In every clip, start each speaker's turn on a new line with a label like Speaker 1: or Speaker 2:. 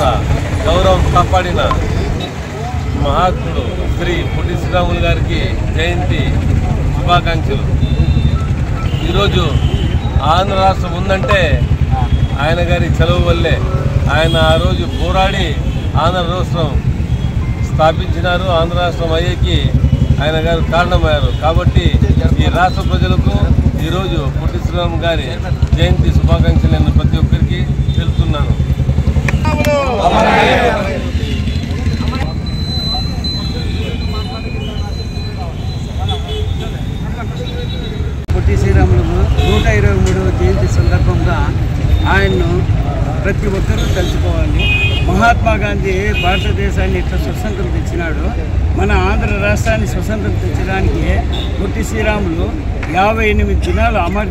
Speaker 1: రాష్ట్ర గౌరవం కాపాడిన మహాత్ముడు శ్రీ పొట్టి శ్రీరాములు గారికి జయంతి శుభాకాంక్షలు. ఈరోజు ఆంధ్ర రాష్ట్రం ఉందంటే ఆయన గారి చలువ వల్లే. ఆయన ఆ రోజు పోరాడి ఆంధ్ర రాష్ట్రం స్థాపించినారు. ఆంధ్ర రాష్ట్రం అయ్యేకి ఆయన గారు కారణమయ్యారు. కాబట్టి ఈ రాష్ట్ర ప్రజలకు ఈరోజు పొట్టి శ్రీరాములు గారి జయంతి శుభాకాంక్షలు నేను ప్రతి ఒక్కరికి తెలుపుతున్నాను.
Speaker 2: పొట్టి శ్రీరాములు 123వ జయంతి సందర్భంగా ఆయన్ను ప్రతి ఒక్కరూ తలుచుకోవాలి. మహాత్మా గాంధీ భారతదేశాన్ని ఇట్లా స్వతంత్రం తెచ్చినాడు. మన ఆంధ్ర రాష్ట్రాన్ని స్వతంత్రం తెచ్చడానికి పొట్టి శ్రీరాములు 58 దినాలు అమర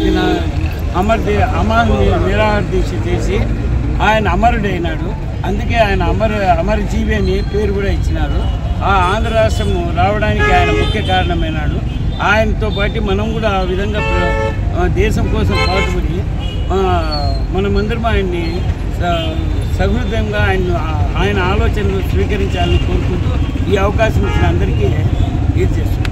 Speaker 2: నిరాహార దీక్ష చేసి ఆయన అమరుడైనాడు. అందుకే ఆయన అమరజీవి అని పేరు కూడా ఇచ్చినారు. ఆ ఆంధ్ర రాష్ట్రం రావడానికి ఆయన ముఖ్య కారణమైనాడు. ఆయనతో పాటు మనం కూడా ఆ విధంగా దేశం కోసం పాటుపడి మనమందరం ఆయన్ని సహృదయంగా ఆయన ఆలోచనలు స్వీకరించాలని కోరుకుంటూ ఈ అవకాశం ఇచ్చిన అందరికీ ఇది చేస్తున్నాం.